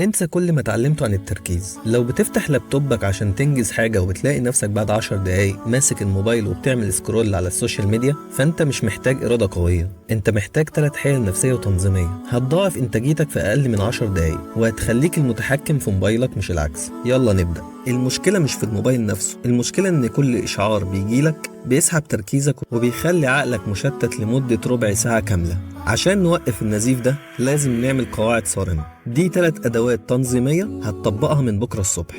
انسى كل ما اتعلمته عن التركيز. لو بتفتح لابتوبك عشان تنجز حاجة وبتلاقي نفسك بعد 10 دقايق ماسك الموبايل وبتعمل سكرول على السوشيال ميديا، فانت مش محتاج إرادة قوية، انت محتاج 3 حيل نفسية وتنظيمية هتضاعف انتاجيتك في أقل من 10 دقايق وهتخليك المتحكم في موبايلك مش العكس. يلا نبدأ. المشكلة مش في الموبايل نفسه، المشكلة ان كل إشعار بيجيلك بيسحب تركيزك وبيخلي عقلك مشتت لمدة ربع ساعة كاملة. عشان نوقف النزيف ده لازم نعمل قواعد صارمة. دي 3 أدوات تنظيمية هتطبقها من بكرة الصبح.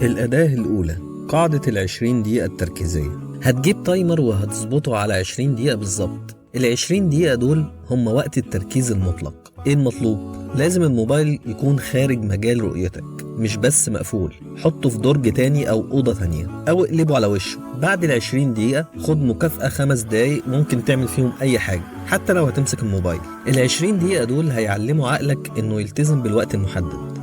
الأداة الأولى قاعدة 20 دقيقة التركيزية. هتجيب تايمر وهتظبطه على 20 دقيقة بالظبط. 20 دقيقة دول هم وقت التركيز المطلق. ايه المطلوب؟ لازم الموبايل يكون خارج مجال رؤيتك، مش بس مقفول. حطه في درج تاني أو أوضة تانية أو اقلبه على وشه. بعد 20 دقيقة خد مكافأة 5 دقايق ممكن تعمل فيهم أي حاجة حتى لو هتمسك الموبايل. 20 دقيقة دول هيعلموا عقلك إنه يلتزم بالوقت المحدد.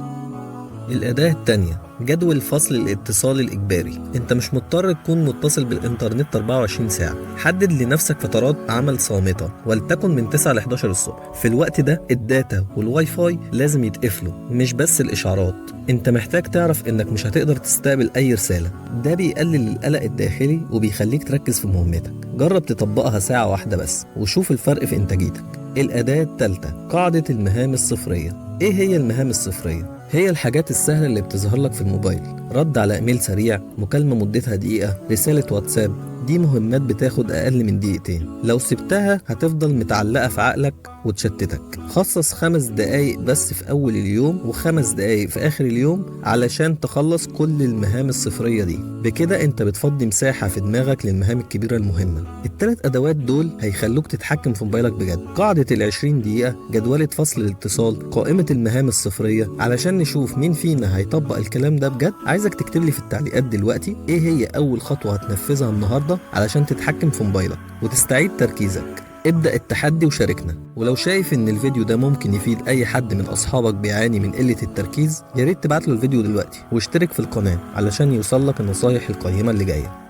الأداة التانية جدول فصل الاتصال الإجباري. انت مش مضطر تكون متصل بالإنترنت 24 ساعة. حدد لنفسك فترات عمل صامتة ولتكن من 9 ل 11 الصبح. في الوقت ده الداتا والواي فاي لازم يتقفلوا، مش بس الإشعارات. انت محتاج تعرف انك مش هتقدر تستقبل أي رسالة. ده بيقلل القلق الداخلي وبيخليك تركز في مهمتك. جرب تطبقها ساعة واحدة بس وشوف الفرق في إنتاجيتك. الأداة الثالثة قاعدة المهام الصفرية. ايه هي المهام الصفرية؟ هي الحاجات السهلة اللي بتظهر لك في الموبايل. رد على ايميل سريع، مكالمة مدتها دقيقة، رسالة واتساب. دي مهمات بتاخد أقل من دقيقتين. لو سبتها هتفضل متعلقة في عقلك وتشتتك. خصص 5 دقايق بس في أول اليوم و5 دقايق في آخر اليوم علشان تخلص كل المهام الصفرية دي. بكده انت بتفضي مساحة في دماغك للمهام الكبيرة المهمة. ال3 أدوات دول هيخلوك تتحكم في موبايلك بجد. قاعدة 20 دقيقة، جدولة فصل الاتصال، قائمة المهام الصفرية. علشان نشوف مين فينا هيطبق الكلام ده بجد، عايزك تكتب لي في التعليقات دلوقتي ايه هي أول خطوة هتنفذها النهاردة علشان تتحكم في موبايلك وتستعيد تركيزك. ابدأ التحدي وشاركنا. ولو شايف ان الفيديو ده ممكن يفيد اي حد من اصحابك بيعاني من قلة التركيز، ياريت تبعت له الفيديو دلوقتي واشترك في القناة علشان يوصلك النصايح القيمة اللي جاية.